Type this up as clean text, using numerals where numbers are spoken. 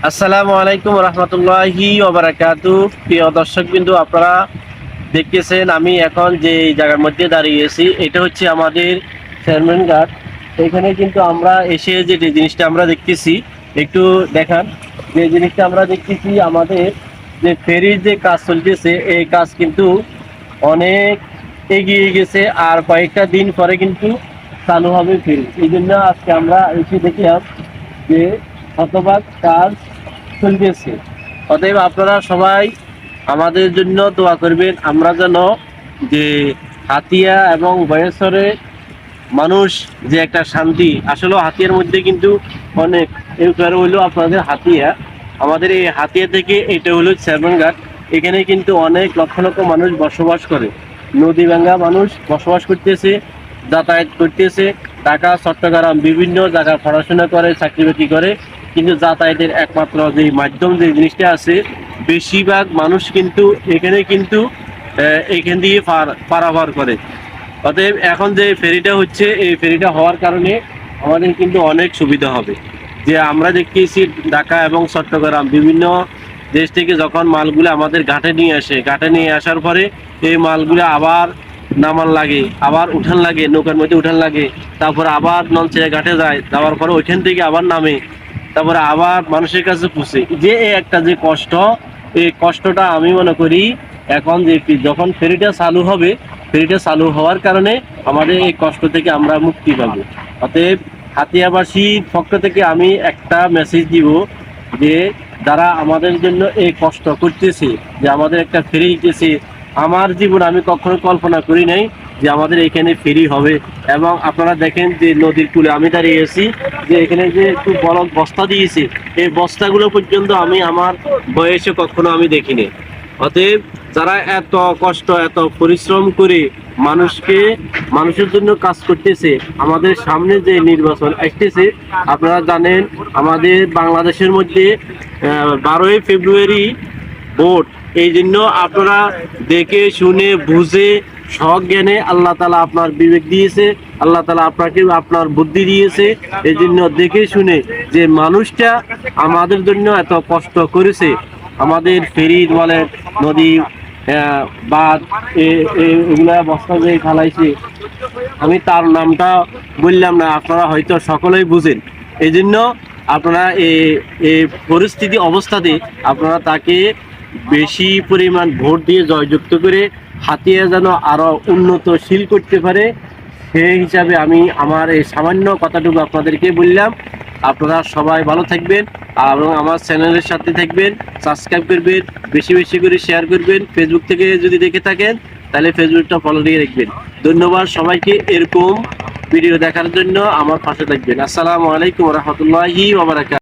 আসসালামু আলাইকুম রহমতুল্লাহি ওয়া বারাকাতুহু। প্রিয় দর্শক বিন্দু, আপনারা দেখতেছেন আমি এখন যে জায়গার মধ্যে দাঁড়িয়েছি, এটা হচ্ছে আমাদের চেয়ারম্যান ঘাট। এখানে কিন্তু আমরা এসে যে জিনিসটা আমরা দেখতেছি, একটু দেখান। যে জিনিসটা আমরা দেখতেছি, আমাদের যে ফেরির যে কাজ চলতেছে, এই কাজ কিন্তু অনেক এগিয়ে গেছে, আর কয়েকটা দিন পরে কিন্তু চালু হবে ফেরি। এই জন্য আজকে আমরা এসে দেখলাম যে শতভাগ কাজ চলতেছে। অতএব আপনারা সবাই আমাদের জন্য দোয়া করবেন, আমরা যেন যে হাতিয়া এবং বয়সরে মানুষ যে একটা শান্তি, আসলে হাতিয়ার মধ্যে কিন্তু অনেক এরপরে হইলো আপনাদের হাতিয়া। আমাদের এই হাতিয়া থেকে এটা হলো চেয়ারম্যান। এখানে কিন্তু অনেক লক্ষ লক্ষ মানুষ বসবাস করে, নদী ভাঙ্গা মানুষ বসবাস করতেছে, যাতায়াত করতেছে। ঢাকা, চট্টগ্রাম বিভিন্ন জায়গায় পড়াশোনা করে, চাকরি বাকরি করে, কিন্তু যাতায়াতের একমাত্র যে মাধ্যম যে জিনিসটা আছে, বেশিরভাগ মানুষ কিন্তু এখানে কিন্তু এখান দিয়ে পারাপার করে। অতএব এখন যে ফেরিটা হচ্ছে, এই ফেরিটা হওয়ার কারণে আমাদের কিন্তু অনেক সুবিধা হবে। যে আমরা দেখতেছি ঢাকা এবং চট্টগ্রাম বিভিন্ন দেশ থেকে যখন মালগুলো আমাদের ঘাটে নিয়ে আসে, ঘাটে নিয়ে আসার পরে এই মালগুলো আবার নামার লাগে, আবার উঠান লাগে, নৌকার মধ্যে উঠান লাগে, তারপরে আবার নলছিয়া ঘাটে যায়, যাওয়ার পরে ওইখান থেকে আবার নামে, তারপরে আবার মানুষের কাছে পুষে। যে একটা যে কষ্ট, এই কষ্টটা আমি মনে করি এখন যে যখন ফেরিটা চালু হবে, ফেরিটা চালু হওয়ার কারণে আমাদের এই কষ্ট থেকে আমরা মুক্তি পাবো। অতএব হাতিয়াবাসীর পক্ষ থেকে আমি একটা মেসেজ দিব যে যারা আমাদের জন্য এই কষ্ট করতেছে, যে আমাদের একটা ফেরি দিতেছে, আমার জীবন আমি কখনো কল্পনা করি নাই যে আমাদের এখানে ফেরি হবে। এবং আপনারা দেখেন যে নদীর কূলে আমি দাঁড়িয়ে আছি, যে এখানে যে একটু বড় বস্তা দিয়েছে, এই বস্তাগুলো পর্যন্ত আমি আমার বয়সে কখনো আমি দেখিনি। অতএব যারা এত কষ্ট এত পরিশ্রম করে মানুষের জন্য কাজ করতেছে, আমাদের সামনে যে নির্বাচন আসতেছে, আপনারা জানেন আমাদের বাংলাদেশের মধ্যে 12ই ফেব্রুয়ারি ভোট। এই জন্য আপনারা দেখে শুনে বুঝে সজ্ঞানে, আল্লাহ তালা আপনার বিবেক দিয়েছে, আল্লাহ তালা আপনাকে আপনার বুদ্ধি দিয়েছে, এই জন্য দেখে শুনে যে মানুষটা আমাদের জন্য এত কষ্ট করেছে, আমাদের ফেরি বলেন, নদী, বাঁধ, এগুলা বস্তা যে খালাইছে, আমি তার নামটা বললাম না, আপনারা হয়তো সকলেই বুঝেন। এই জন্য আপনারা এই পরিস্থিতি অবস্থাতে আপনারা তাকে বেশি পরিমাণ ভোট দিয়ে জয়যুক্ত করে হাতিয়া যেন আরো উন্নতশীল করতে পারে, সেই হিসাবে আমি আমার এই সামান্য কথাটুকু আপনাদেরকে বললাম। আপনারা সবাই ভালো থাকবেন এবং আমার চ্যানেলের সাথে থাকবেন, সাবস্ক্রাইব করবেন, বেশি বেশি করে শেয়ার করবেন। ফেসবুক থেকে যদি দেখে থাকেন তাহলে ফেসবুকটা ফলো দিয়ে রাখবেন। ধন্যবাদ সবাইকে এরকম ভিডিও দেখার জন্য, আমার পাশে থাকবেন। আসসালামু আলাইকুম রহমতুল্লাহি ওয়া বারাকাতুহু।